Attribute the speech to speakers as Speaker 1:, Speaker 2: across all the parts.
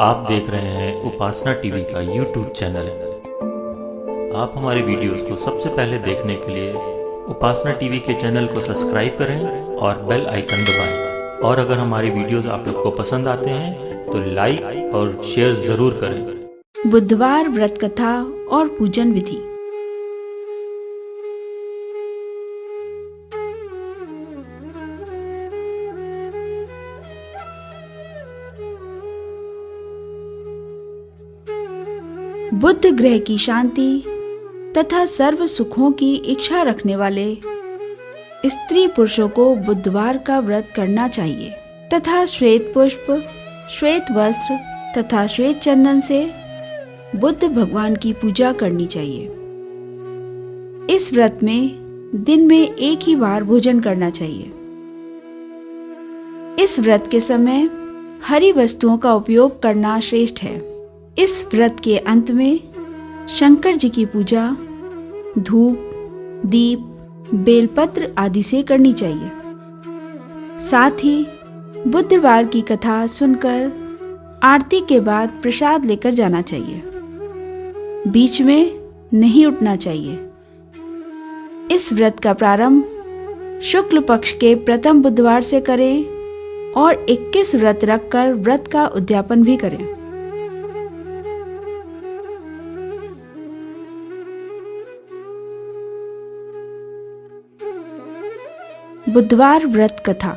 Speaker 1: आप देख रहे हैं उपासना टीवी का यूट्यूब चैनल। आप हमारी वीडियोस को सबसे पहले देखने के लिए उपासना टीवी के चैनल को सब्सक्राइब करें और बेल आइकन दबाएं। और अगर हमारी वीडियोस आप लोग को पसंद आते हैं तो लाइक और शेयर जरूर करें।
Speaker 2: बुधवार व्रत कथा और पूजन विधि। बुध ग्रह की शांति तथा सर्व सुखों की इच्छा रखने वाले स्त्री पुरुषों को बुधवार का व्रत करना चाहिए तथा श्वेत पुष्प, श्वेत वस्त्र तथा श्वेत चंदन से बुद्ध भगवान की पूजा करनी चाहिए। इस व्रत में दिन में एक ही बार भोजन करना चाहिए। इस व्रत के समय हरी वस्तुओं का उपयोग करना श्रेष्ठ है। इस व्रत के अंत में शंकर जी की पूजा धूप, दीप, बेलपत्र आदि से करनी चाहिए। साथ ही बुधवार की कथा सुनकर आरती के बाद प्रसाद लेकर जाना चाहिए। बीच में नहीं उठना चाहिए। इस व्रत का प्रारंभ शुक्ल पक्ष के प्रथम बुधवार से करें और 21 व्रत रखकर व्रत का उद्यापन भी करें। बुधवार व्रत कथा।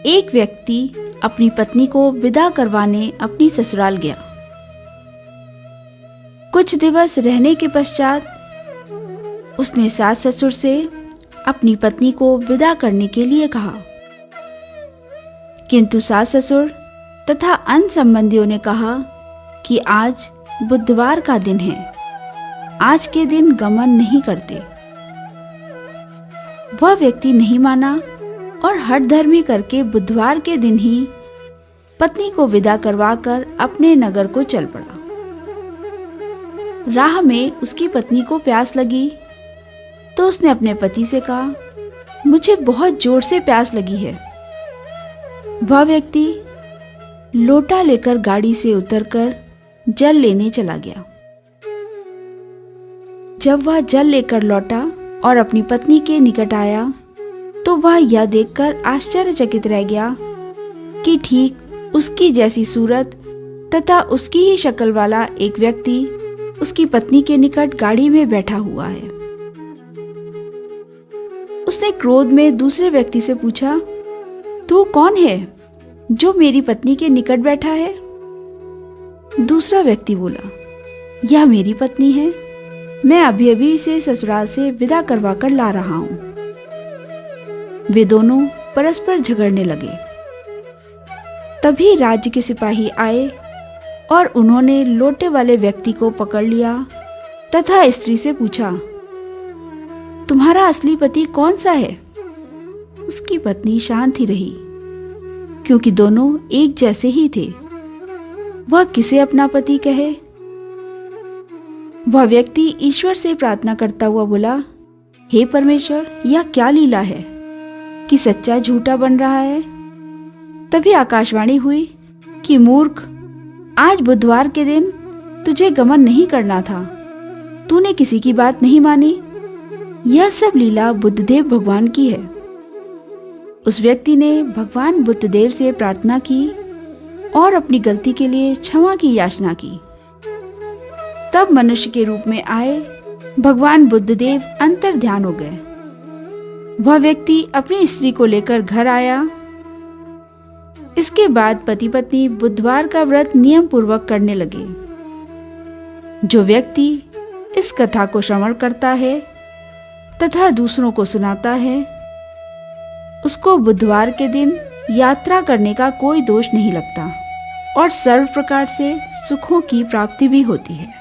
Speaker 2: एक व्यक्ति अपनी पत्नी को विदा करवाने अपनी ससुराल गया। कुछ दिवस रहने के पश्चात उसने सास ससुर से अपनी पत्नी को विदा करने के लिए कहा, किंतु सास ससुर तथा अन्य संबंधियों ने कहा कि आज बुधवार का दिन है, आज के दिन गमन नहीं करते। वह व्यक्ति नहीं माना और हठधर्मी करके बुधवार के दिन ही पत्नी को विदा करवाकर अपने नगर को चल पड़ा। राह में उसकी पत्नी को प्यास लगी तो उसने अपने पति से कहा, मुझे बहुत जोर से प्यास लगी है। वह व्यक्ति लोटा लेकर गाड़ी से उतरकर जल लेने चला गया। जब वह जल लेकर लौटा और अपनी पत्नी के निकट आया तो वह यह देखकर आश्चर्यचकित रह गया कि ठीक उसकी जैसी सूरत तथा उसकी ही शक्ल वाला एक व्यक्ति उसकी पत्नी के निकट गाड़ी में बैठा हुआ है। उसने क्रोध में दूसरे व्यक्ति से पूछा, तू कौन है जो मेरी पत्नी के निकट बैठा है? दूसरा व्यक्ति बोला, यह मेरी पत्नी है, मैं अभी अभी इसे ससुराल से विदा करवा कर ला रहा हूं। वे दोनों परस्पर झगड़ने लगे। तभी राज्य के सिपाही आए और उन्होंने लोटे वाले व्यक्ति को पकड़ लिया तथा स्त्री से पूछा, तुम्हारा असली पति कौन सा है? उसकी पत्नी शांत ही रही, क्योंकि दोनों एक जैसे ही थे। वह किसे अपना पति कहे? वह व्यक्ति ईश्वर से प्रार्थना करता हुआ बोला, हे परमेश्वर, यह क्या लीला है कि सच्चा झूठा बन रहा है? तभी आकाशवाणी हुई कि मूर्ख, आज बुधवार के दिन तुझे गमन नहीं करना था, तूने किसी की बात नहीं मानी। यह सब लीला बुद्धदेव भगवान की है। उस व्यक्ति ने भगवान बुद्धदेव से प्रार्थना की और अपनी गलती के लिए क्षमा की याचना की। तब मनुष्य के रूप में आए भगवान बुद्धदेव अंतर ध्यान हो गए। वह व्यक्ति अपनी स्त्री को लेकर घर आया। इसके बाद पति पत्नी बुधवार का व्रत नियम पूर्वक करने लगे। जो व्यक्ति इस कथा को श्रवण करता है तथा दूसरों को सुनाता है, उसको बुधवार के दिन यात्रा करने का कोई दोष नहीं लगता और सर्व प्रकार से सुखों की प्राप्ति भी होती है।